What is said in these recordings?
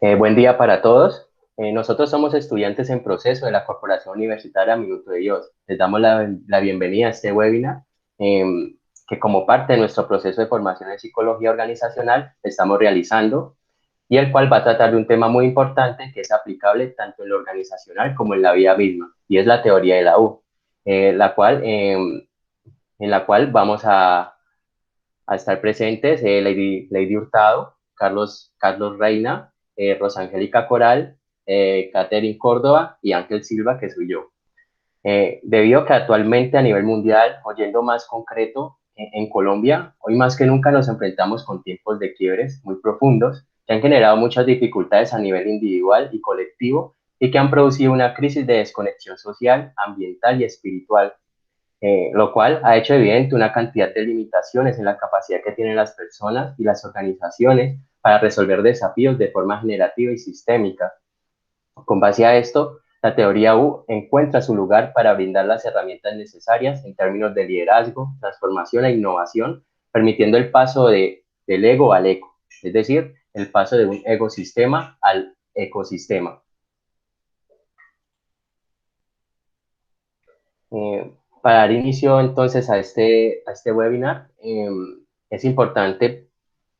Buen día para todos. Nosotros somos estudiantes en proceso de la Corporación Universitaria Minuto de Dios. Les damos la bienvenida a este webinar que como parte de nuestro proceso de formación en psicología organizacional estamos realizando y el cual va a tratar de un tema muy importante que es aplicable tanto en lo organizacional como en la vida misma, y es la teoría de la U, en la cual vamos a estar presentes Lady Hurtado, Carlos Reina, Rosangélica Coral, Catherine Córdoba y Ángel Silva, que soy yo. Debido a que actualmente a nivel mundial, oyendo más concreto, en Colombia, hoy más que nunca nos enfrentamos con tiempos de quiebres muy profundos que han generado muchas dificultades a nivel individual y colectivo y que han producido una crisis de desconexión social, ambiental y espiritual, lo cual ha hecho evidente una cantidad de limitaciones en la capacidad que tienen las personas y las organizaciones para resolver desafíos de forma generativa y sistémica. Con base a esto, la teoría U encuentra su lugar para brindar las herramientas necesarias en términos de liderazgo, transformación e innovación, permitiendo el paso del ego al eco, es decir, el paso de un ecosistema al ecosistema. Para dar inicio entonces a este webinar, es importante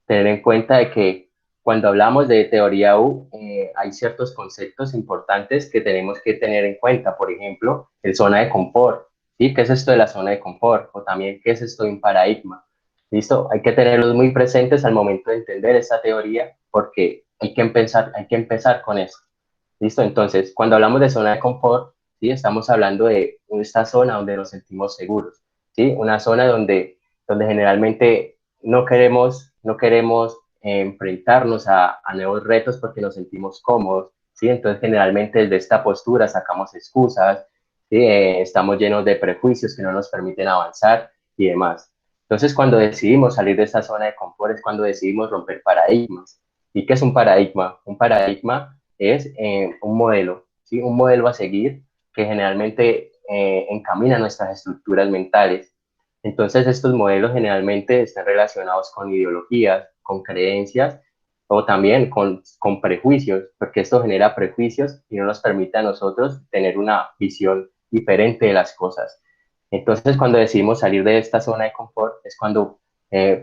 tener en cuenta de que cuando hablamos de teoría U, hay ciertos conceptos importantes que tenemos que tener en cuenta. Por ejemplo, el zona de confort. ¿Sí? ¿Qué es esto de la zona de confort? O también, ¿qué es esto de un paradigma? ¿Listo? Hay que tenerlos muy presentes al momento de entender esta teoría porque hay que empezar con eso. ¿Listo? Entonces, cuando hablamos de zona de confort, ¿sí? Estamos hablando de esta zona donde nos sentimos seguros, ¿sí? Una zona donde generalmente no queremos enfrentarnos a nuevos retos porque nos sentimos cómodos, ¿sí? Entonces, generalmente desde esta postura sacamos excusas, ¿sí? Estamos llenos de prejuicios que no nos permiten avanzar y demás. Entonces, cuando decidimos salir de esta zona de confort es cuando decidimos romper paradigmas. ¿Y qué es un paradigma? Un paradigma es un modelo, ¿sí? Un modelo a seguir que generalmente encamina nuestras estructuras mentales. Entonces, estos modelos generalmente están relacionados con ideologías, con creencias o también con prejuicios, porque esto genera prejuicios y no nos permite a nosotros tener una visión diferente de las cosas. Entonces, cuando decidimos salir de esta zona de confort, es cuando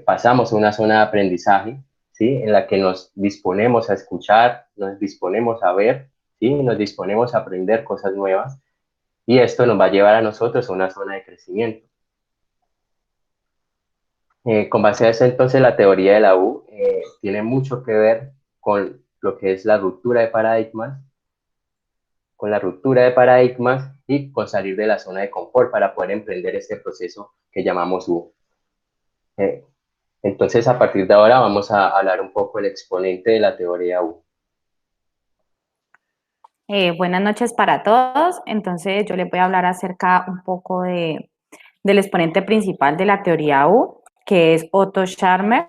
pasamos a una zona de aprendizaje, ¿sí? En la que nos disponemos a escuchar, nos disponemos a ver, ¿sí? Nos disponemos a aprender cosas nuevas y esto nos va a llevar a nosotros a una zona de crecimiento. Con base a eso, entonces, la teoría de la U tiene mucho que ver con lo que es la ruptura de paradigmas, con la ruptura de paradigmas y con salir de la zona de confort para poder emprender este proceso que llamamos U. Eh, entonces, a partir de ahora vamos a hablar un poco del exponente de la teoría U. Buenas noches para todos. Entonces, yo les voy a hablar acerca un poco del exponente principal de la teoría U, que es Otto Scharmer,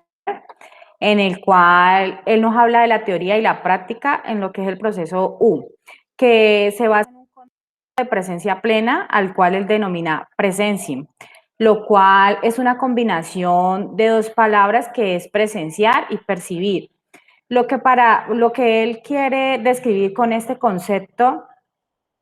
en el cual él nos habla de la teoría y la práctica en lo que es el proceso U, que se basa en un concepto de presencia plena, al cual él denomina presencia, lo cual es una combinación de dos palabras que es presenciar y percibir. Lo que él quiere describir con este concepto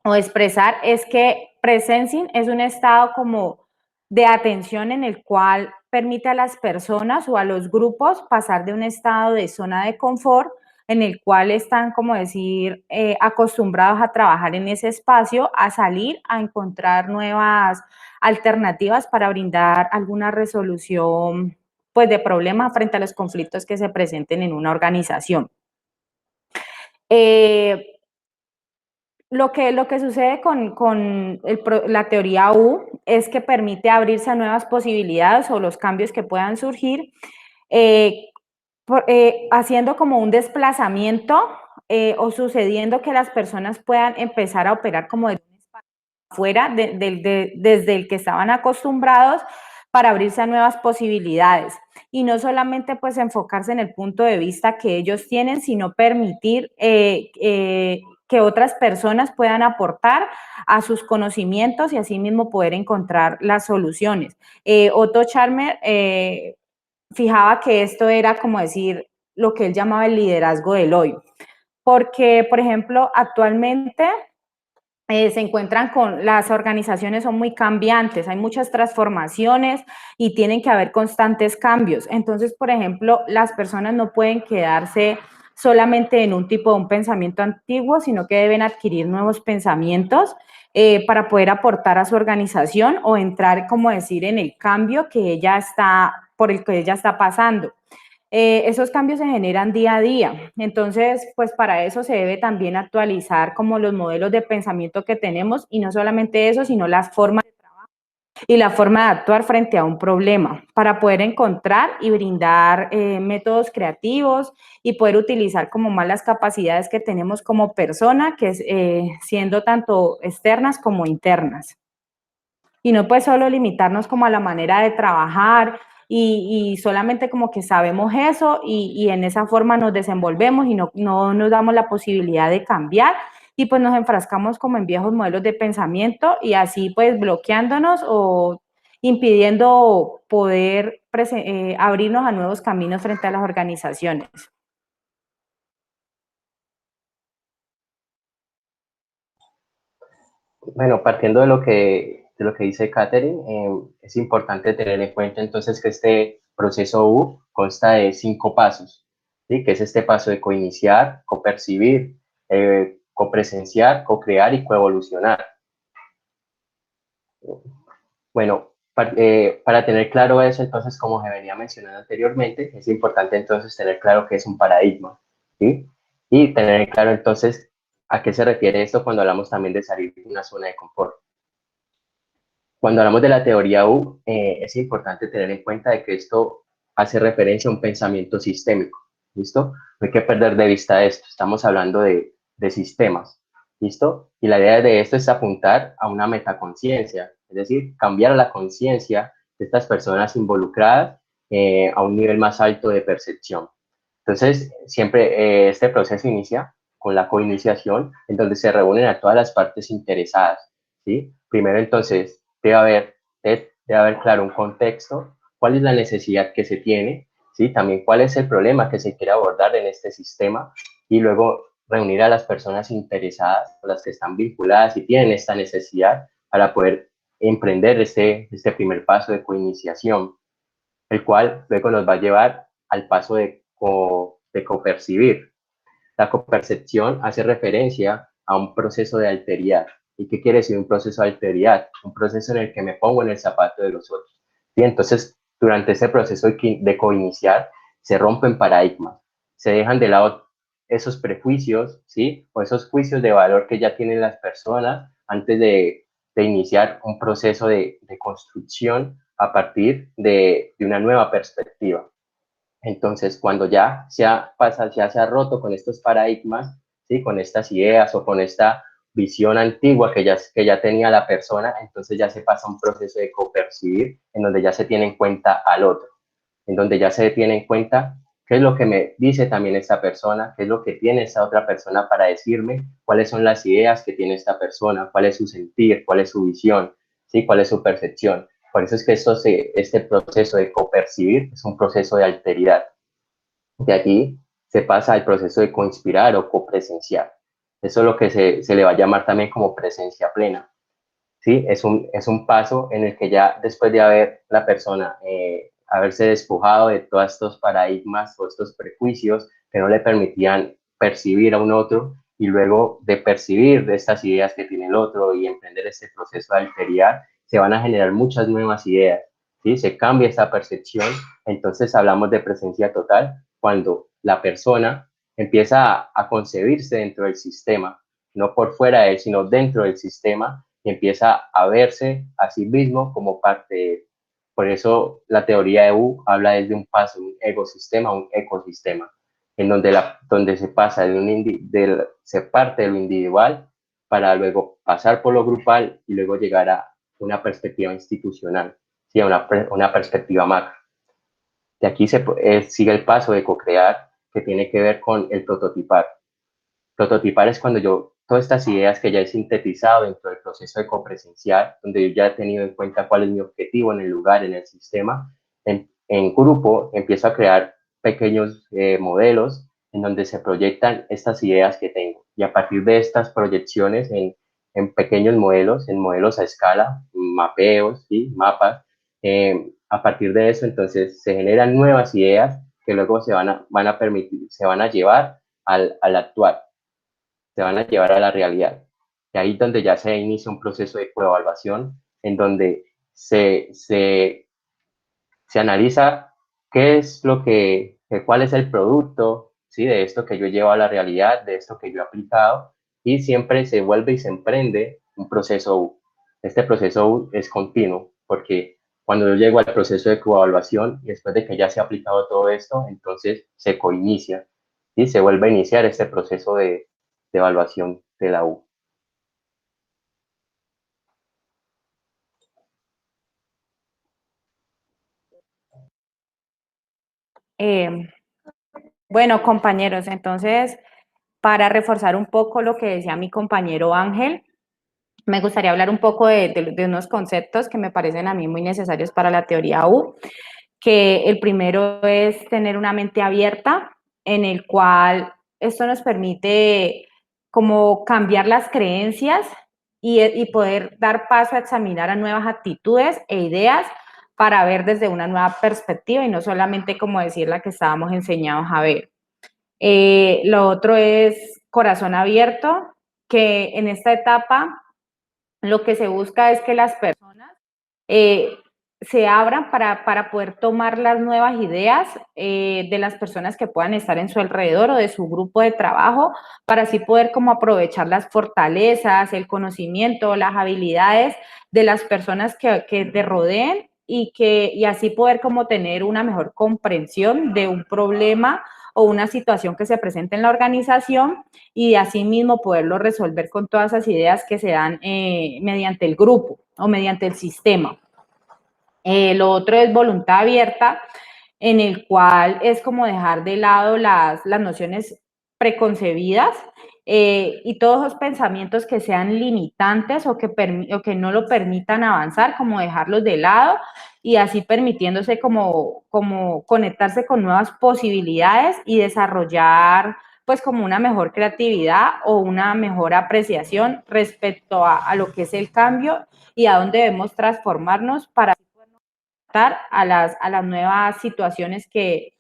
o expresar es que presencing es un estado como de atención en el cual permite a las personas o a los grupos pasar de un estado de zona de confort en el cual están, como decir, acostumbrados a trabajar en ese espacio, a salir a encontrar nuevas alternativas para brindar alguna resolución pues, de problemas frente a los conflictos que se presenten en una organización. Lo que sucede con la teoría U es que permite abrirse a nuevas posibilidades o los cambios que puedan surgir, haciendo como un desplazamiento o sucediendo que las personas puedan empezar a operar como de afuera, desde el que estaban acostumbrados, para abrirse a nuevas posibilidades y no solamente pues enfocarse en el punto de vista que ellos tienen, sino permitir que otras personas puedan aportar a sus conocimientos y asimismo poder encontrar las soluciones. Otto Scharmer fijaba que esto era como decir lo que él llamaba el liderazgo del hoy. porque, por ejemplo, actualmente se encuentran con, las organizaciones son muy cambiantes, hay muchas transformaciones y tienen que haber constantes cambios. Entonces, por ejemplo, las personas no pueden quedarse solamente en un tipo de un pensamiento antiguo, sino que deben adquirir nuevos pensamientos para poder aportar a su organización o entrar, como decir, en el cambio que ella está, por el que ella está pasando. Esos cambios se generan día a día. Entonces, pues para eso se debe también actualizar como los modelos de pensamiento que tenemos y no solamente eso, sino las formas y la forma de actuar frente a un problema para poder encontrar y brindar métodos creativos y poder utilizar como más las capacidades que tenemos como persona, que es siendo tanto externas como internas. Y no pues solo limitarnos como a la manera de trabajar y solamente como que sabemos eso y en esa forma nos desenvolvemos y no nos damos la posibilidad de cambiar y pues nos enfrascamos como en viejos modelos de pensamiento y así pues bloqueándonos o impidiendo poder abrirnos a nuevos caminos frente a las organizaciones. Bueno, partiendo de lo que dice Catherine, es importante tener en cuenta entonces que este proceso U consta de 5 pasos, ¿sí? Que es este paso de coiniciar, copercibir, copresenciar, co-crear y coevolucionar. Bueno, para tener claro eso, entonces, como se venía mencionando anteriormente, es importante entonces tener claro qué es un paradigma, ¿sí? Y tener claro entonces a qué se refiere esto cuando hablamos también de salir de una zona de confort. Cuando hablamos de la teoría U, es importante tener en cuenta de que esto hace referencia a un pensamiento sistémico, ¿listo? No hay que perder de vista esto, estamos hablando de sistemas, ¿listo? Y la idea de esto es apuntar a una metaconciencia, es decir, cambiar la conciencia de estas personas involucradas a un nivel más alto de percepción. Entonces, siempre este proceso inicia con la coiniciación, en donde se reúnen a todas las partes interesadas, ¿sí? Primero, entonces, debe haber claro un contexto, cuál es la necesidad que se tiene, ¿sí? También cuál es el problema que se quiere abordar en este sistema y luego reunir a las personas interesadas, las que están vinculadas y tienen esta necesidad para poder emprender este primer paso de coiniciación, el cual luego nos va a llevar al paso de copercibir. La copercepción hace referencia a un proceso de alteridad. ¿Y qué quiere decir un proceso de alteridad? Un proceso en el que me pongo en el zapato de los otros. Y entonces, durante ese proceso de coiniciar, se rompen paradigmas, se dejan de lado esos prejuicios, ¿sí? O esos juicios de valor que ya tienen las personas antes de iniciar un proceso de construcción a partir de una nueva perspectiva. Entonces, cuando ya se ha roto con estos paradigmas, ¿sí? Con estas ideas o con esta visión antigua que ya tenía la persona, entonces ya se pasa a un proceso de copercibir, en donde ya se tiene en cuenta al otro, en donde ya se tiene en cuenta qué es lo que me dice también esta persona, qué es lo que tiene esta otra persona para decirme, cuáles son las ideas que tiene esta persona, cuál es su sentir, cuál es su visión, ¿sí? Cuál es su percepción. Por eso es que este proceso de copercibir es un proceso de alteridad. De aquí se pasa al proceso de coinspirar o copresenciar. Eso es lo que se le va a llamar también como presencia plena. ¿Sí? Es un paso en el que ya después de haber la persona, haberse despojado de todos estos paradigmas o estos prejuicios que no le permitían percibir a un otro y luego de percibir de estas ideas que tiene el otro y emprender este proceso de alteridad, se van a generar muchas nuevas ideas, ¿sí? Se cambia esta percepción, entonces hablamos de presencia total cuando la persona empieza a concebirse dentro del sistema, no por fuera de él, sino dentro del sistema y empieza a verse a sí mismo como parte de él. Por eso la teoría de U habla desde un paso, un ecosistema a un ecosistema, en donde, donde se pasa se parte de lo individual para luego pasar por lo grupal y luego llegar a una perspectiva institucional, ¿sí? A una perspectiva macro. De aquí sigue el paso de co-crear, que tiene que ver con el prototipar. Prototipar es cuando todas estas ideas que ya he sintetizado dentro del proceso de copresencial, donde yo ya he tenido en cuenta cuál es mi objetivo en el lugar, en el sistema, en grupo empiezo a crear pequeños modelos en donde se proyectan estas ideas que tengo. Y a partir de estas proyecciones en pequeños modelos, en modelos a escala, mapeos, ¿sí? Mapas, a partir de eso entonces se generan nuevas ideas que luego van a permitir, se van a llevar al actual, se van a llevar a la realidad. Y ahí es donde ya se inicia un proceso de coevaluación en donde se analiza qué es lo cuál es el producto, ¿sí? De esto que yo llevo a la realidad, de esto que yo he aplicado, y siempre se vuelve y se emprende un proceso U. Este proceso U es continuo, porque cuando yo llego al proceso de coevaluación, y después de que ya se ha aplicado todo esto, entonces se coinicia, y se vuelve a iniciar este proceso de evaluación de la U. Eh, bueno, compañeros, entonces, para reforzar un poco lo que decía mi compañero Ángel, me gustaría hablar un poco de unos conceptos que me parecen a mí muy necesarios para la teoría U, que el primero es tener una mente abierta, en el cual esto nos permite como cambiar las creencias y poder dar paso a examinar a nuevas actitudes e ideas para ver desde una nueva perspectiva y no solamente como decir la que estábamos enseñados a ver. Lo otro es corazón abierto, que en esta etapa lo que se busca es que las personas eh, se abran para poder tomar las nuevas ideas de las personas que puedan estar en su alrededor o de su grupo de trabajo, para así poder como aprovechar las fortalezas, el conocimiento, las habilidades de las personas que te rodeen y así poder como tener una mejor comprensión de un problema o una situación que se presente en la organización y de así mismo poderlo resolver con todas esas ideas que se dan mediante el grupo o mediante el sistema. Lo otro es voluntad abierta, en el cual es como dejar de lado las nociones preconcebidas y todos los pensamientos que sean limitantes o que no lo permitan avanzar, como dejarlos de lado y así permitiéndose como conectarse con nuevas posibilidades y desarrollar pues como una mejor creatividad o una mejor apreciación respecto a lo que es el cambio y a dónde debemos transformarnos para a las nuevas situaciones que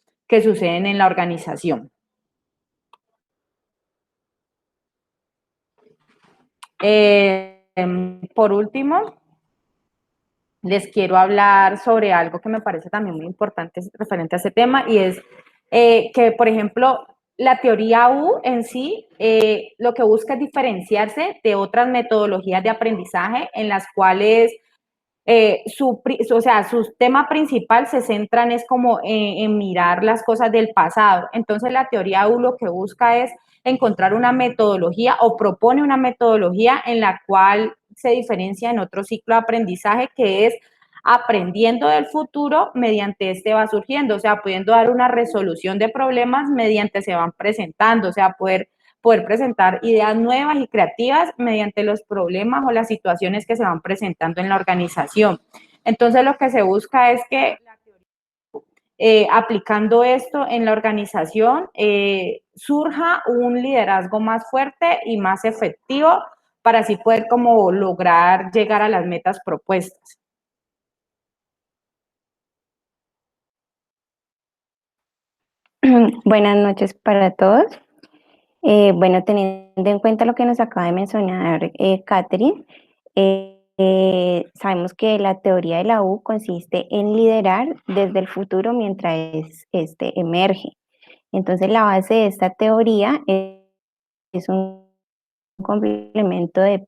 suceden en la organización. Por último, les quiero hablar sobre algo que me parece también muy importante referente a ese tema y es que, por ejemplo, la teoría U en sí lo que busca es diferenciarse de otras metodologías de aprendizaje en las cuales o sea, su tema principal se centran es como en mirar las cosas del pasado. Entonces la teoría U lo que busca es encontrar una metodología o propone una metodología en la cual se diferencia en otro ciclo de aprendizaje que es aprendiendo del futuro mediante este va surgiendo, o sea, pudiendo dar una resolución de problemas mediante se van presentando, o sea, poder presentar ideas nuevas y creativas mediante los problemas o las situaciones que se van presentando en la organización. Entonces, lo que se busca es que aplicando esto en la organización surja un liderazgo más fuerte y más efectivo para así poder como lograr llegar a las metas propuestas. Buenas noches para todos. Bueno, teniendo en cuenta lo que nos acaba de mencionar Catherine, sabemos que la teoría de la U consiste en liderar desde el futuro mientras este emerge. Entonces, la base de esta teoría es un complemento de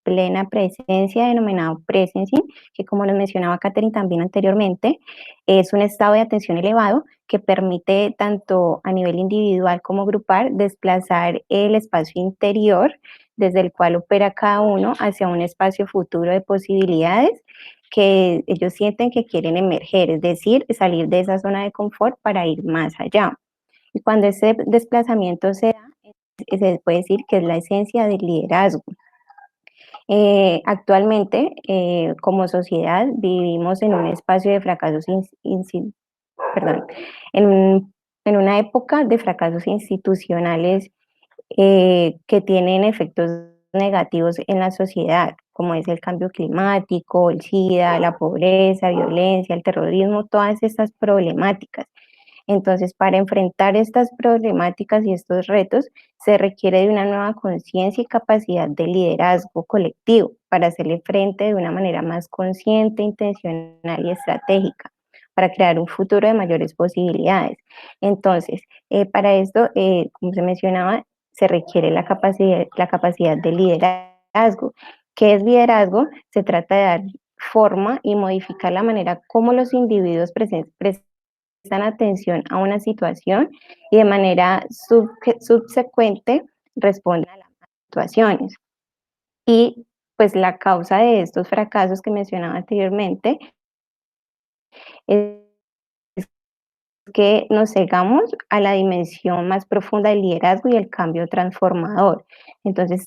plena presencia denominado presencing, que como nos mencionaba Catherine también anteriormente, es un estado de atención elevado que permite tanto a nivel individual como grupal desplazar el espacio interior desde el cual opera cada uno hacia un espacio futuro de posibilidades que ellos sienten que quieren emerger, es decir, salir de esa zona de confort para ir más allá. Y cuando ese desplazamiento se da, se puede decir que es la esencia del liderazgo. Actualmente, como sociedad, vivimos en un espacio de fracasos, perdón, en un en una época de fracasos institucionales que tienen efectos negativos en la sociedad, como es el cambio climático, el SIDA, la pobreza, violencia, el terrorismo, todas estas problemáticas. Entonces, para enfrentar estas problemáticas y estos retos, se requiere de una nueva conciencia y capacidad de liderazgo colectivo para hacerle frente de una manera más consciente, intencional y estratégica, para crear un futuro de mayores posibilidades. Entonces, para esto, como se mencionaba, se requiere la capacidad de liderazgo. ¿Qué es liderazgo? Se trata de dar forma y modificar la manera como los individuos prestan atención a una situación y de manera subsecuente responden a las situaciones. Y pues la causa de estos fracasos que mencionaba anteriormente es que nos cegamos a la dimensión más profunda del liderazgo y el cambio transformador. Entonces,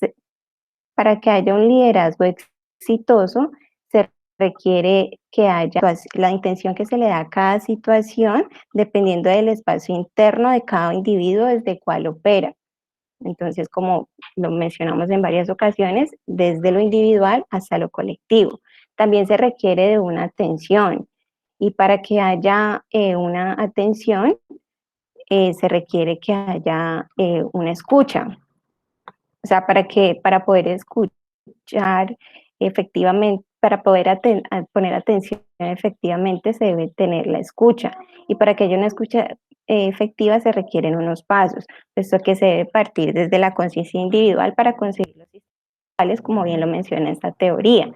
para que haya un liderazgo exitoso, se requiere que haya la intención que se le da a cada situación, dependiendo del espacio interno de cada individuo desde el cual opera. Entonces, como lo mencionamos en varias ocasiones, desde lo individual hasta lo colectivo. También se requiere de una atención. Y para que haya una atención, se requiere que haya una escucha. O sea, para poder escuchar efectivamente, para poder poner atención efectivamente, se debe tener la escucha. Y para que haya una escucha efectiva se requieren unos pasos. Esto que se debe partir desde la conciencia individual para conseguir los ideales, como bien lo menciona esta teoría.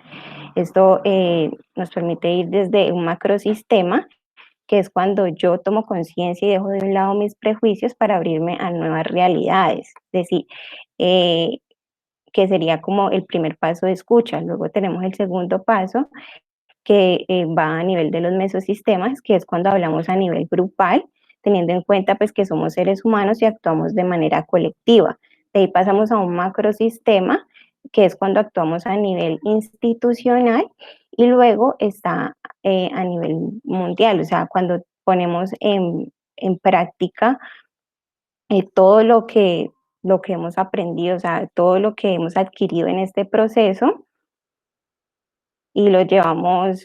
Esto nos permite ir desde un macrosistema, que es cuando yo tomo conciencia y dejo de un lado mis prejuicios para abrirme a nuevas realidades. Es decir, que sería como el primer paso de escucha. Luego tenemos el segundo paso, que va a nivel de los mesosistemas, que es cuando hablamos a nivel grupal, teniendo en cuenta pues que somos seres humanos y actuamos de manera colectiva. De ahí pasamos a un macrosistema, que es cuando actuamos a nivel institucional, y luego está a nivel mundial, o sea, cuando ponemos en práctica todo lo que hemos aprendido, o sea, todo lo que hemos adquirido en este proceso y lo llevamos,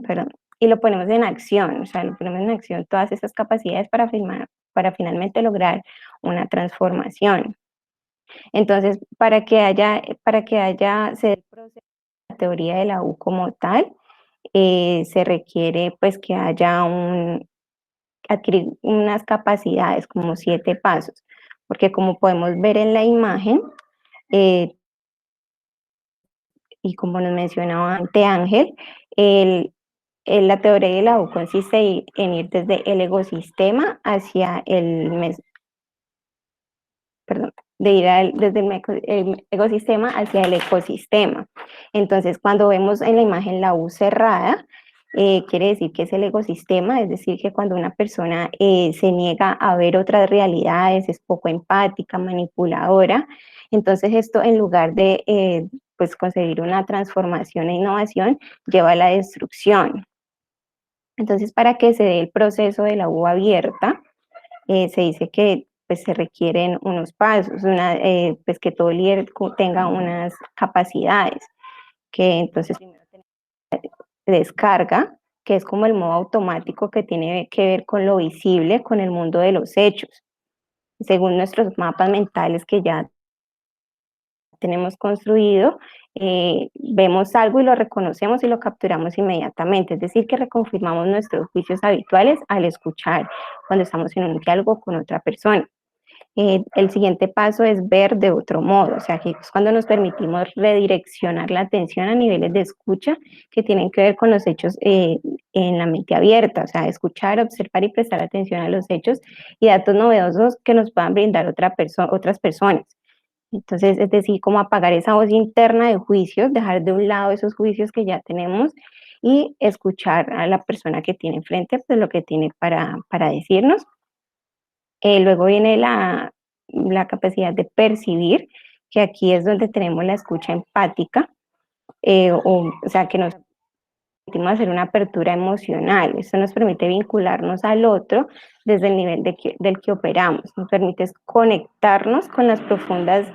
perdón, y lo ponemos en acción, o sea, lo ponemos en acción todas esas capacidades para finalmente lograr una transformación. Entonces, para que haya se dé el proceso de la teoría de la U como tal, se requiere pues que haya adquirir unas capacidades, como 7 pasos, porque como podemos ver en la imagen, eh, y como nos mencionaba antes Ángel, la teoría de la U consiste en ir desde el ecosistema hacia perdón, de ir desde el ecosistema hacia el ecosistema. Entonces, cuando vemos en la imagen la U cerrada, quiere decir que es el ecosistema, es decir, que cuando una persona se niega a ver otras realidades, es poco empática, manipuladora, entonces esto en lugar de pues conseguir una transformación e innovación, lleva a la destrucción. Entonces, para que se dé el proceso de la U abierta, se dice que pues, se requieren unos pasos, pues que todo líder tenga unas capacidades, que entonces primero descarga, que es como el modo automático que tiene que ver con lo visible, con el mundo de los hechos. Según nuestros mapas mentales que ya tenemos construido, vemos algo y lo reconocemos y lo capturamos inmediatamente, es decir, que reconfirmamos nuestros juicios habituales al escuchar cuando estamos en un diálogo con otra persona. El siguiente paso es ver de otro modo, o sea, que es cuando nos permitimos redireccionar la atención a niveles de escucha que tienen que ver con los hechos en la mente abierta, o sea, escuchar, observar y prestar atención a los hechos y datos novedosos que nos puedan brindar otras personas. Entonces, es decir, como apagar esa voz interna de juicios, dejar de un lado esos juicios que ya tenemos y escuchar a la persona que tiene enfrente, pues lo que tiene para decirnos. Luego viene la capacidad de percibir, que aquí es donde tenemos la escucha empática, o sea, que nos hacer una apertura emocional. Esto nos permite vincularnos al otro desde el nivel del que operamos. Nos permite conectarnos con las profundas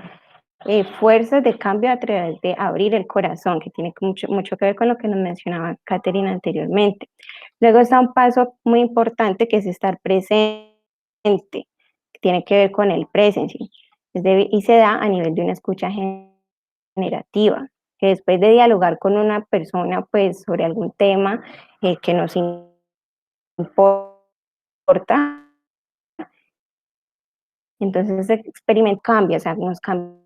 fuerzas de cambio a través de abrir el corazón, que tiene mucho que ver con lo que nos mencionaba Catherine anteriormente. Luego está un paso muy importante, que es estar presente, que tiene que ver con el presence, y se da a nivel de una escucha generativa, que después de dialogar con una persona pues sobre algún tema que nos importa, entonces ese experimento cambia, o sea, nos cambia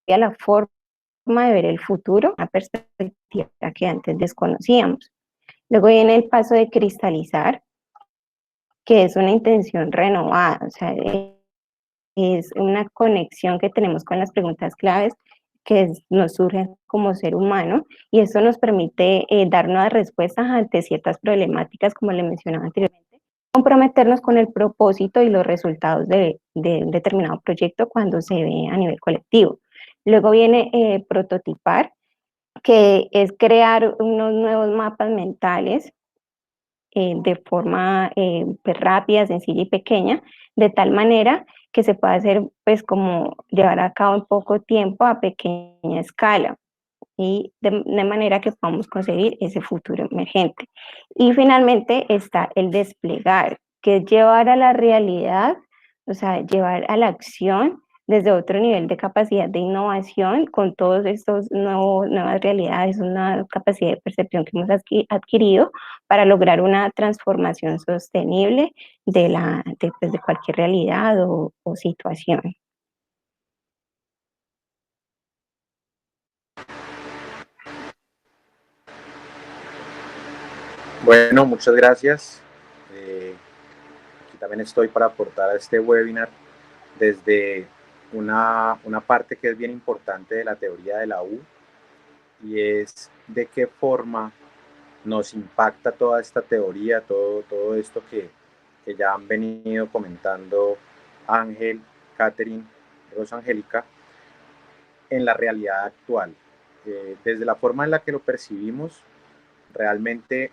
la forma de ver el futuro, una perspectiva que antes desconocíamos. Luego viene el paso de cristalizar, que es una intención renovada, o sea, es una conexión que tenemos con las preguntas claves que nos surgen como ser humano, y eso nos permite dar nuevas respuestas ante ciertas problemáticas, como le mencionaba anteriormente, comprometernos con el propósito y los resultados de un determinado proyecto cuando se ve a nivel colectivo. Luego viene prototipar, que es crear unos nuevos mapas mentales de forma pues, rápida, sencilla y pequeña, de tal manera que se pueda hacer, pues, como llevar a cabo en poco tiempo a pequeña escala, y de manera que podamos conseguir ese futuro emergente. Y finalmente está el desplegar, que es llevar a la realidad, o sea, llevar a la acción desde otro nivel de capacidad de innovación, con todos estos nuevas realidades, una capacidad de percepción que hemos adquirido para lograr una transformación sostenible pues, de cualquier realidad o situación. Bueno, muchas gracias. Aquí también estoy para aportar a este webinar desde una parte que es bien importante de la teoría de la U, y es de qué forma nos impacta toda esta teoría, todo esto que ya han venido comentando Ángel, Catherine, Rosangélica, en la realidad actual. Desde la forma en la que lo percibimos, realmente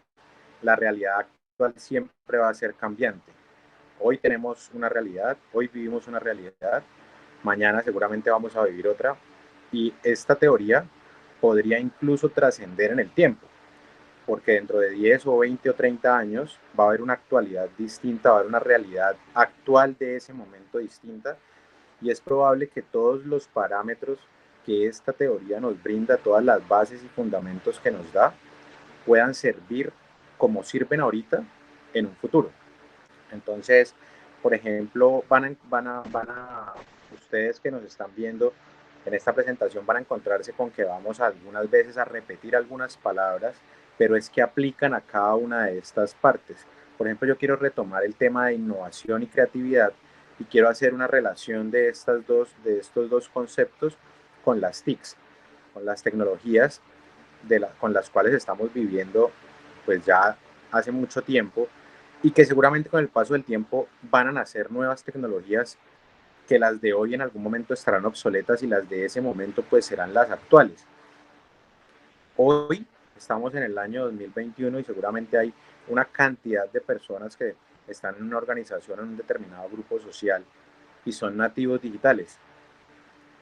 la realidad actual siempre va a ser cambiante. Hoy tenemos una realidad, hoy vivimos una realidad, mañana seguramente vamos a vivir otra, y esta teoría podría incluso trascender en el tiempo, porque dentro de 10 o 20 o 30 años va a haber una actualidad distinta, va a haber una realidad actual de ese momento distinta, y es probable que todos los parámetros que esta teoría nos brinda, todas las bases y fundamentos que nos da, puedan servir como sirven ahorita en un futuro. Entonces, por ejemplo, ustedes que nos están viendo en esta presentación van a encontrarse con que vamos algunas veces a repetir algunas palabras, pero es que aplican a cada una de estas partes. Por ejemplo, yo quiero retomar el tema de innovación y creatividad y quiero hacer una relación de estos dos conceptos con las TICs, con las tecnologías con las cuales estamos viviendo pues ya hace mucho tiempo, y que seguramente con el paso del tiempo van a nacer nuevas tecnologías que las de hoy en algún momento estarán obsoletas y las de ese momento pues serán las actuales. Hoy estamos en el año 2021 y seguramente hay una cantidad de personas que están en una organización, en un determinado grupo social y son nativos digitales,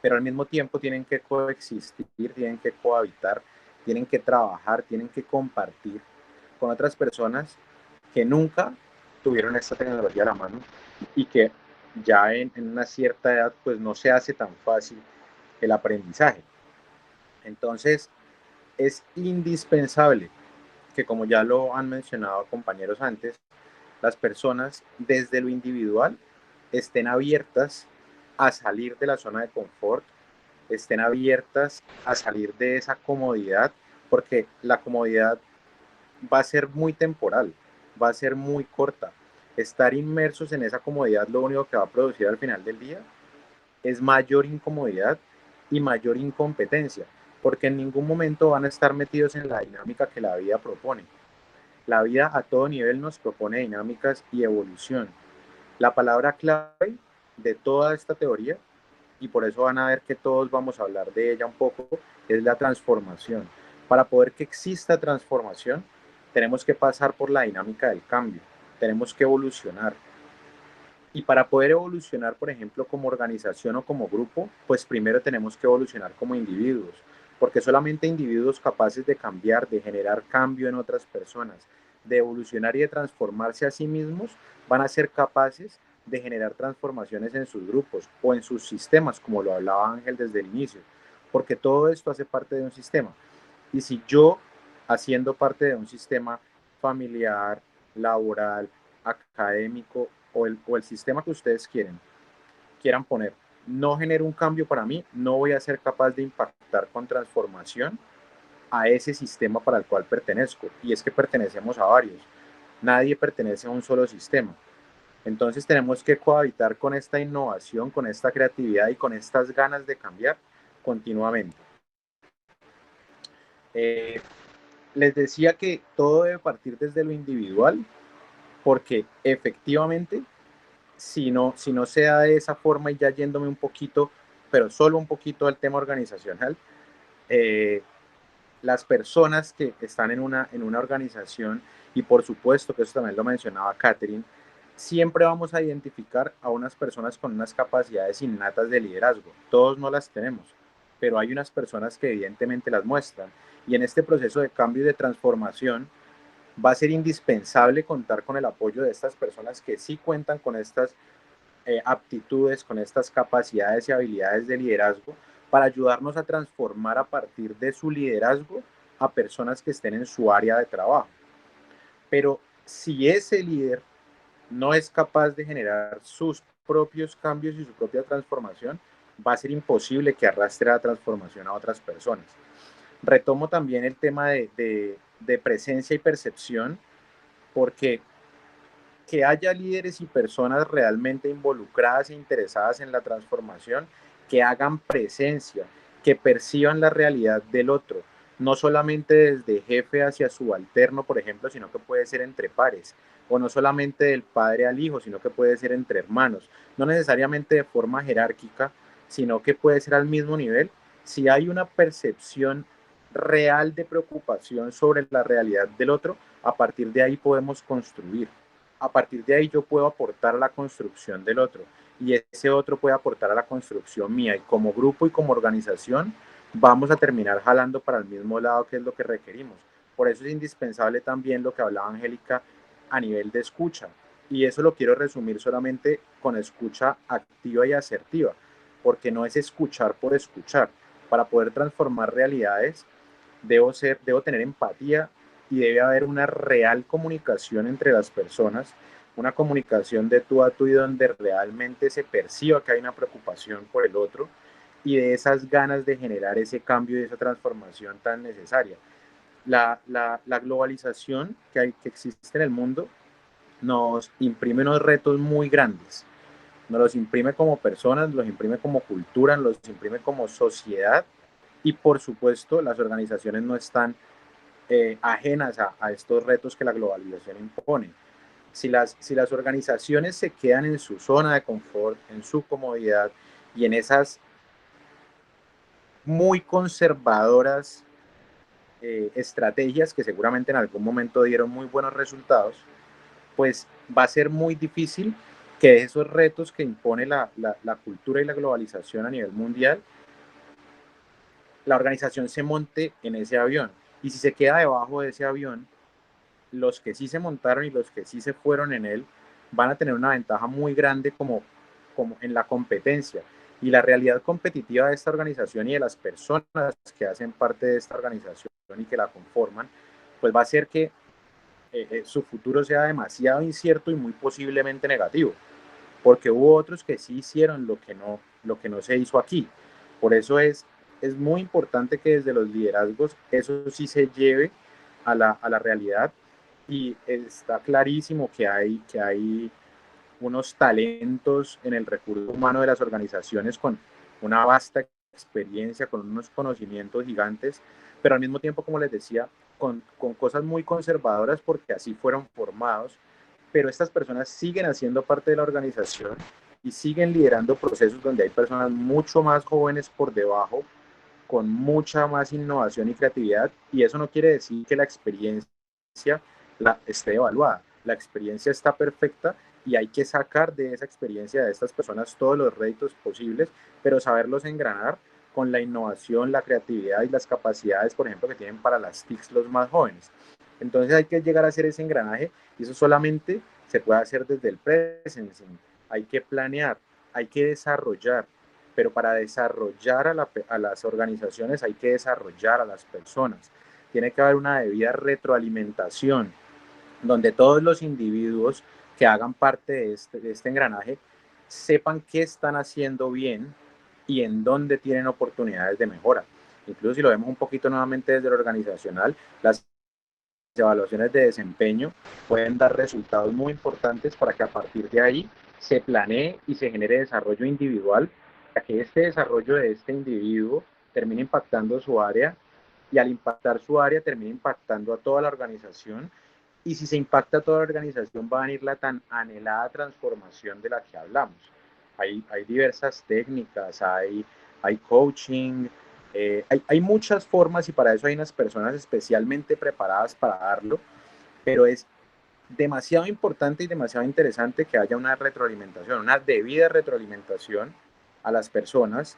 pero al mismo tiempo tienen que coexistir, tienen que cohabitar, tienen que trabajar, tienen que compartir con otras personas que nunca tuvieron esta tecnología a la mano y que ya en una cierta edad pues no se hace tan fácil el aprendizaje. Entonces es indispensable que, como ya lo han mencionado compañeros antes, las personas desde lo individual estén abiertas a salir de la zona de confort, estén abiertas a salir de esa comodidad, porque la comodidad va a ser muy temporal, va a ser muy corta. Estar inmersos en esa comodidad lo único que va a producir al final del día es mayor incomodidad y mayor incompetencia, porque en ningún momento van a estar metidos en la dinámica que la vida propone. La vida a todo nivel nos propone dinámicas y evolución. La palabra clave de toda esta teoría, y por eso van a ver que todos vamos a hablar de ella un poco, es la transformación. Para poder que exista transformación, tenemos que pasar por la dinámica del cambio, tenemos que evolucionar. Y para poder evolucionar, por ejemplo, como organización o como grupo, pues primero tenemos que evolucionar como individuos, porque solamente individuos capaces de cambiar, de generar cambio en otras personas, de evolucionar y de transformarse a sí mismos, van a ser capaces de generar transformaciones en sus grupos o en sus sistemas, como lo hablaba Ángel desde el inicio, porque todo esto hace parte de un sistema. Y si yo, haciendo parte de un sistema familiar, laboral, académico o el sistema que ustedes quieran poner, no genero un cambio para mí, no voy a ser capaz de impactar con transformación a ese sistema para el cual pertenezco. Y es que pertenecemos a varios. Nadie pertenece a un solo sistema. Entonces tenemos que cohabitar con esta innovación, con esta creatividad y con estas ganas de cambiar continuamente. Les decía que todo debe partir desde lo individual, porque efectivamente, si no se da de esa forma, y ya yéndome un poquito, pero solo un poquito al tema organizacional, las personas que están en una organización, y por supuesto que eso también lo mencionaba Catherine, siempre vamos a identificar a unas personas con unas capacidades innatas de liderazgo. Todos no las tenemos, pero hay unas personas que evidentemente las muestran. Y en este proceso de cambio y de transformación, va a ser indispensable contar con el apoyo de estas personas que sí cuentan con estas aptitudes, con estas capacidades y habilidades de liderazgo, para ayudarnos a transformar a partir de su liderazgo a personas que estén en su área de trabajo. Pero si ese líder no es capaz de generar sus propios cambios y su propia transformación, va a ser imposible que arrastre la transformación a otras personas. Retomo también el tema de presencia y percepción, porque que haya líderes y personas realmente involucradas e interesadas en la transformación, que hagan presencia, que perciban la realidad del otro, no solamente desde jefe hacia subalterno, por ejemplo, sino que puede ser entre pares, o no solamente del padre al hijo, sino que puede ser entre hermanos, no necesariamente de forma jerárquica, sino que puede ser al mismo nivel. Si hay una percepción real de preocupación sobre la realidad del otro, a partir de ahí podemos construir. A partir de ahí yo puedo aportar a la construcción del otro, y ese otro puede aportar a la construcción mía, y como grupo y como organización vamos a terminar jalando para el mismo lado, que es lo que requerimos. Por eso es indispensable también lo que hablaba Angélica a nivel de escucha, y eso lo quiero resumir solamente con escucha activa y asertiva, porque no es escuchar por escuchar. Para poder transformar realidades debo tener empatía, y debe haber una real comunicación entre las personas, una comunicación de tú a tú, y donde realmente se perciba que hay una preocupación por el otro, y de esas ganas de generar ese cambio y esa transformación tan necesaria. La globalización que existe en el mundo nos imprime unos retos muy grandes. Nos los imprime como personas, los imprime como cultura, los imprime como sociedad, y por supuesto las organizaciones no están ajenas a estos retos que la globalización impone. Si las organizaciones se quedan en su zona de confort, en su comodidad y en esas muy conservadoras estrategias que seguramente en algún momento dieron muy buenos resultados, pues va a ser muy difícil que esos retos que impone la cultura y la globalización a nivel mundial, la organización se monte en ese avión. Y si se queda debajo de ese avión, los que sí se montaron y los que sí se fueron en él van a tener una ventaja muy grande como en la competencia. Y la realidad competitiva de esta organización y de las personas que hacen parte de esta organización y que la conforman, pues va a hacer que su futuro sea demasiado incierto y muy posiblemente negativo, porque hubo otros que sí hicieron lo que no se hizo aquí. Por eso es muy importante que desde los liderazgos eso sí se lleve a la realidad, y está clarísimo que hay unos talentos en el recurso humano de las organizaciones con una vasta experiencia, con unos conocimientos gigantes, pero al mismo tiempo, como les decía, con cosas muy conservadoras, porque así fueron formados, pero estas personas siguen haciendo parte de la organización y siguen liderando procesos donde hay personas mucho más jóvenes por debajo, con mucha más innovación y creatividad, y eso no quiere decir que la experiencia esté evaluada. La experiencia está perfecta y hay que sacar de esa experiencia de estas personas todos los réditos posibles, pero saberlos engranar con la innovación, la creatividad y las capacidades, por ejemplo, que tienen para las TICs los más jóvenes. Entonces hay que llegar a hacer ese engranaje y eso solamente se puede hacer desde el presencing. Hay que planear, hay que desarrollar, pero para desarrollar a las organizaciones hay que desarrollar a las personas. Tiene que haber una debida retroalimentación, donde todos los individuos que hagan parte de este engranaje sepan qué están haciendo bien y en dónde tienen oportunidades de mejora. Incluso si lo vemos un poquito nuevamente desde lo organizacional, las evaluaciones de desempeño pueden dar resultados muy importantes para que a partir de ahí se planee y se genere desarrollo individual, para que este desarrollo de este individuo termine impactando su área y al impactar su área termine impactando a toda la organización. Y si se impacta a toda la organización va a venir la tan anhelada transformación de la que hablamos. Hay diversas técnicas, hay coaching, hay muchas formas y para eso hay unas personas especialmente preparadas para darlo, pero es demasiado importante y demasiado interesante que haya una retroalimentación, una debida retroalimentación a las personas,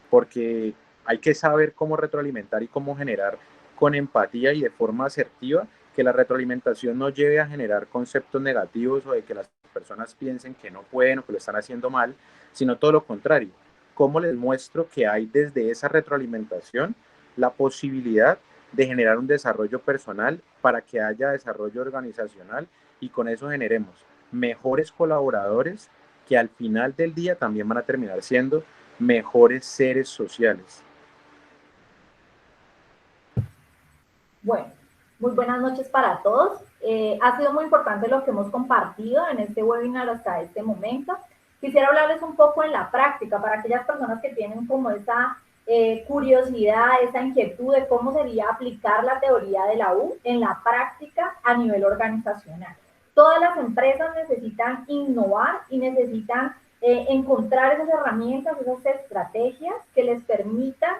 porque hay que saber cómo retroalimentar y cómo generar con empatía y de forma asertiva que la retroalimentación no lleve a generar conceptos negativos o de que las personas piensen que no pueden o que lo están haciendo mal, sino todo lo contrario. ¿Cómo les muestro que hay desde esa retroalimentación la posibilidad de generar un desarrollo personal para que haya desarrollo organizacional y con eso generemos mejores colaboradores que al final del día también van a terminar siendo mejores seres sociales? Bueno, muy buenas noches para todos. Ha sido muy importante lo que hemos compartido en este webinar hasta este momento. Quisiera hablarles un poco en la práctica para aquellas personas que tienen como esa curiosidad, esa inquietud de cómo sería aplicar la teoría de la U en la práctica a nivel organizacional. Todas las empresas necesitan innovar y necesitan encontrar esas herramientas, esas estrategias que les permitan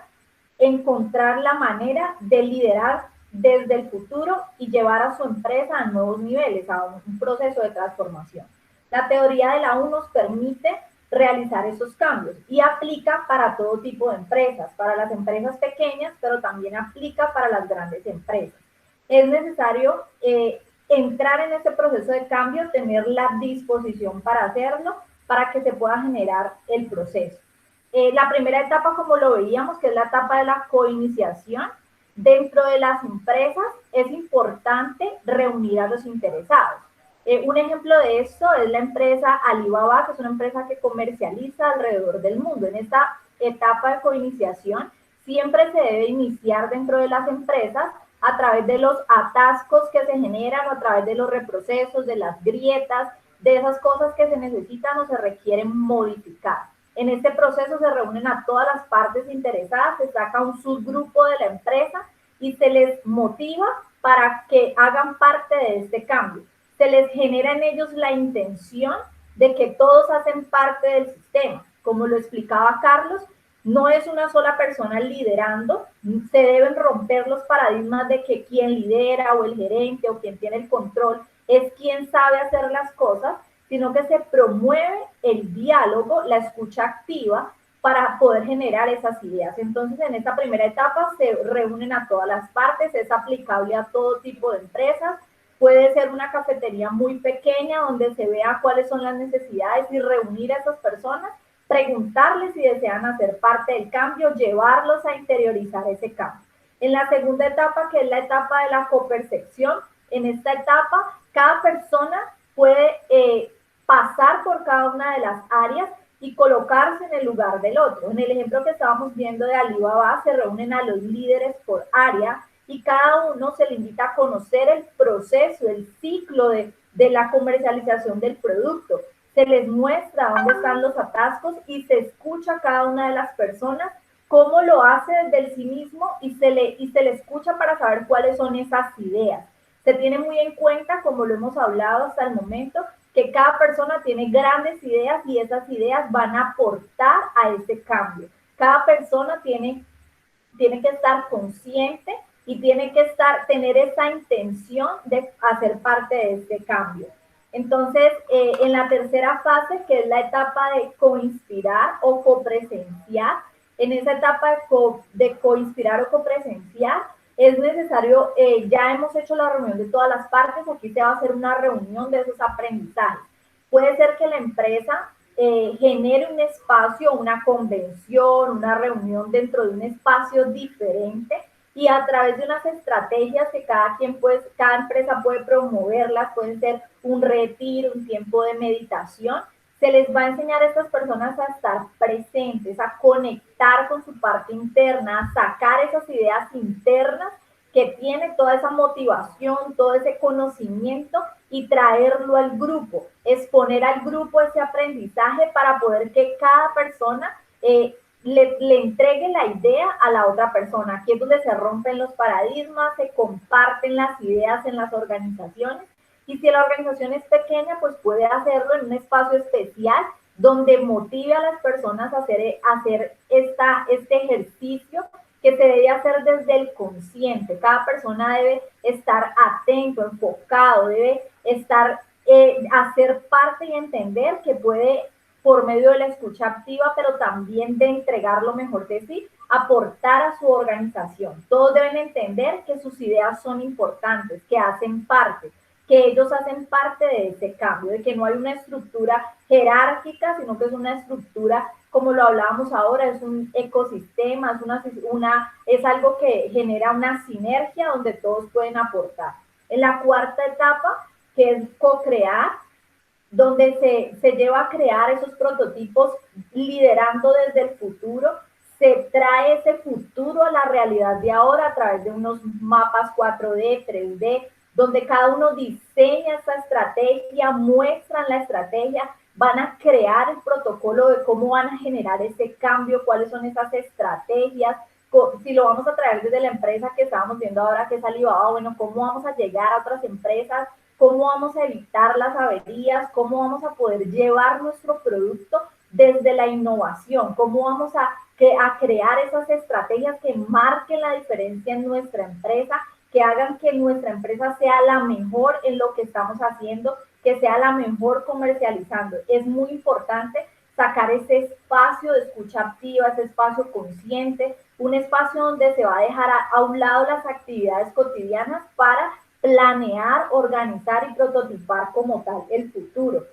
encontrar la manera de liderar desde el futuro y llevar a su empresa a nuevos niveles, a un proceso de transformación. La teoría de la U nos permite realizar esos cambios y aplica para todo tipo de empresas, para las empresas pequeñas, pero también aplica para las grandes empresas. Es necesario entrar en este proceso de cambio, tener la disposición para hacerlo, para que se pueda generar el proceso. La primera etapa, como lo veíamos, que es la etapa de la coiniciación, dentro de las empresas es importante reunir a los interesados. Un ejemplo de esto es la empresa Alibaba, que es una empresa que comercializa alrededor del mundo. En esta etapa de coiniciación siempre se debe iniciar dentro de las empresas a través de los atascos que se generan o a través de los reprocesos, de las grietas, de esas cosas que se necesitan o se requieren modificar. En este proceso se reúnen a todas las partes interesadas, se saca un subgrupo de la empresa y se les motiva para que hagan parte de este cambio. Se les genera en ellos la intención de que todos hacen parte del sistema. Como lo explicaba Carlos, no es una sola persona liderando, se deben romper los paradigmas de que quien lidera o el gerente o quien tiene el control es quien sabe hacer las cosas, sino que se promueve el diálogo, la escucha activa para poder generar esas ideas. Entonces, en esta primera etapa se reúnen a todas las partes, es aplicable a todo tipo de empresas, puede ser una cafetería muy pequeña donde se vea cuáles son las necesidades y reunir a esas personas, preguntarles si desean hacer parte del cambio, llevarlos a interiorizar ese cambio. En la segunda etapa, que es la etapa de la copercepción, en esta etapa cada persona puede pasar por cada una de las áreas y colocarse en el lugar del otro. En el ejemplo que estábamos viendo de Alibaba, se reúnen a los líderes por área y cada uno se le invita a conocer el proceso, el ciclo de la comercialización del producto. Se les muestra dónde están los atascos y se escucha a cada una de las personas cómo lo hace desde el sí mismo y se le escucha para saber cuáles son esas ideas. Se tiene muy en cuenta, como lo hemos hablado hasta el momento, que cada persona tiene grandes ideas y esas ideas van a aportar a ese cambio. Cada persona tiene tiene que estar consciente y tiene que tener esa intención de hacer parte de este cambio. Entonces, en la tercera fase, que es la etapa de coinspirar o copresenciar, en esa etapa de coinspirar o copresenciar, es necesario, ya hemos hecho la reunión de todas las partes, aquí se va a hacer una reunión de esos aprendizajes. Puede ser que la empresa genere un espacio, una convención, una reunión dentro de un espacio diferente y a través de unas estrategias que cada empresa puede promoverlas, pueden ser un retiro, un tiempo de meditación, se les va a enseñar a estas personas a estar presentes, a conectar con su parte interna, a sacar esas ideas internas que tiene toda esa motivación, todo ese conocimiento y traerlo al grupo, exponer al grupo ese aprendizaje para poder que cada persona le entregue la idea a la otra persona. Aquí es donde se rompen los paradigmas, se comparten las ideas en las organizaciones y si la organización es pequeña, pues puede hacerlo en un espacio especial donde motive a las personas a hacer este ejercicio que se debe hacer desde el consciente. Cada persona debe estar atento, enfocado, debe hacer parte y entender que puede, por medio de la escucha activa, pero también de entregar lo mejor de sí, aportar a su organización. Todos deben entender que sus ideas son importantes, que hacen parte, que ellos hacen parte de ese cambio, de que no hay una estructura jerárquica, sino que es una estructura, como lo hablábamos ahora, es un ecosistema, es algo que genera una sinergia donde todos pueden aportar. En la cuarta etapa, que es co-crear, donde se lleva a crear esos prototipos liderando desde el futuro, se trae ese futuro a la realidad de ahora a través de unos mapas 4D, 3D, donde cada uno diseña esa estrategia, muestran la estrategia, van a crear el protocolo de cómo van a generar ese cambio, cuáles son esas estrategias, si lo vamos a traer desde la empresa que estábamos viendo ahora que es Alibaba, bueno, cómo vamos a llegar a otras empresas, cómo vamos a evitar las averías, cómo vamos a poder llevar nuestro producto desde la innovación, cómo vamos a crear esas estrategias que marquen la diferencia en nuestra empresa, que hagan que nuestra empresa sea la mejor en lo que estamos haciendo, que sea la mejor comercializando. Es muy importante sacar ese espacio de escucha activa, ese espacio consciente, un espacio donde se va a dejar a un lado las actividades cotidianas para planear, organizar y prototipar como tal el futuro.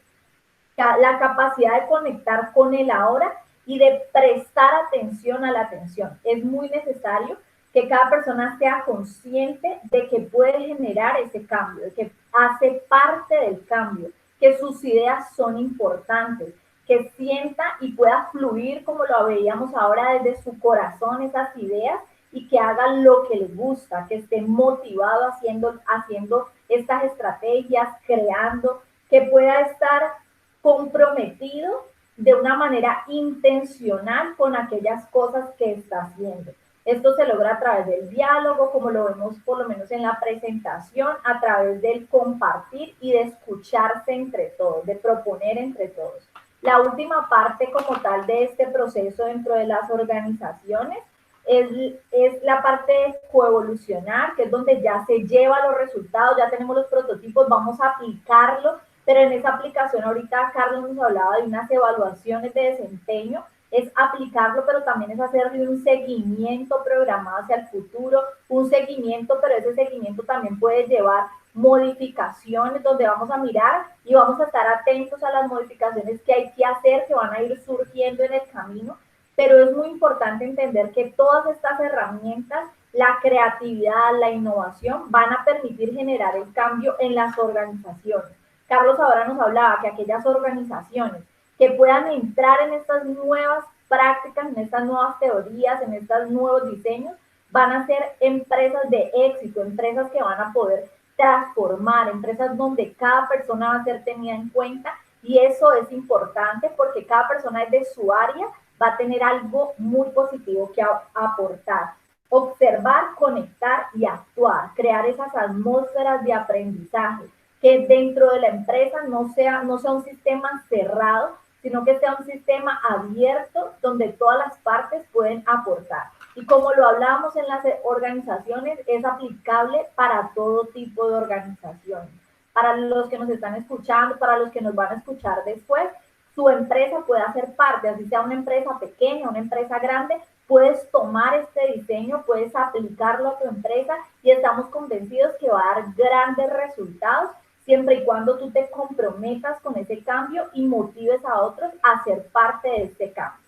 La capacidad de conectar con el ahora y de prestar atención a la atención. Es muy necesario que cada persona sea consciente de que puede generar ese cambio, de que hace parte del cambio, que sus ideas son importantes, que sienta y pueda fluir como lo veíamos ahora desde su corazón esas ideas y que haga lo que le gusta, que esté motivado haciendo estas estrategias, creando, que pueda estar comprometido de una manera intencional con aquellas cosas que está haciendo. Esto se logra a través del diálogo, como lo vemos por lo menos en la presentación, a través del compartir y de escucharse entre todos, de proponer entre todos. La última parte como tal de este proceso dentro de las organizaciones es la parte de coevolucionar, que es donde ya se lleva los resultados, ya tenemos los prototipos, vamos a aplicarlo, pero en esa aplicación ahorita Carlos nos hablaba de unas evaluaciones de desempeño, es aplicarlo, pero también es hacerle un seguimiento programado hacia el futuro, un seguimiento, pero ese seguimiento también puede llevar modificaciones donde vamos a mirar y vamos a estar atentos a las modificaciones que hay que hacer, que van a ir surgiendo en el camino, pero es muy importante entender que todas estas herramientas, la creatividad, la innovación, van a permitir generar el cambio en las organizaciones. Carlos ahora nos hablaba que aquellas organizaciones que puedan entrar en estas nuevas prácticas, en estas nuevas teorías, en estos nuevos diseños, van a ser empresas de éxito, empresas que van a poder transformar, empresas donde cada persona va a ser tenida en cuenta y eso es importante porque cada persona desde su área va a tener algo muy positivo que aportar. Observar, conectar y actuar, crear esas atmósferas de aprendizaje, que dentro de la empresa no sea un sistema cerrado, sino que sea un sistema abierto donde todas las partes pueden aportar. Y como lo hablábamos en las organizaciones, es aplicable para todo tipo de organizaciones. Para los que nos están escuchando, para los que nos van a escuchar después, su empresa puede hacer parte, así sea una empresa pequeña, una empresa grande, puedes tomar este diseño, puedes aplicarlo a tu empresa y estamos convencidos que va a dar grandes resultados siempre y cuando tú te comprometas con ese cambio y motives a otros a ser parte de este cambio.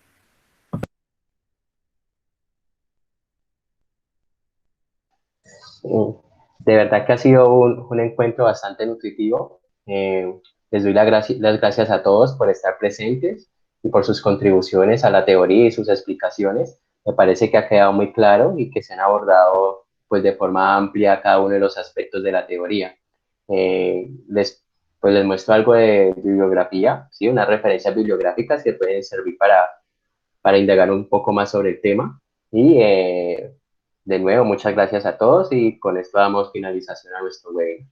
De verdad que ha sido un encuentro bastante nutritivo. Les doy las gracias a todos por estar presentes y por sus contribuciones a la teoría y sus explicaciones. Me parece que ha quedado muy claro y que se han abordado pues, de forma amplia cada uno de los aspectos de la teoría. Pues les muestro algo de bibliografía, ¿sí? Unas referencias bibliográficas que pueden servir para indagar un poco más sobre el tema. Y de nuevo, muchas gracias a todos y con esto damos finalización a nuestro webinar.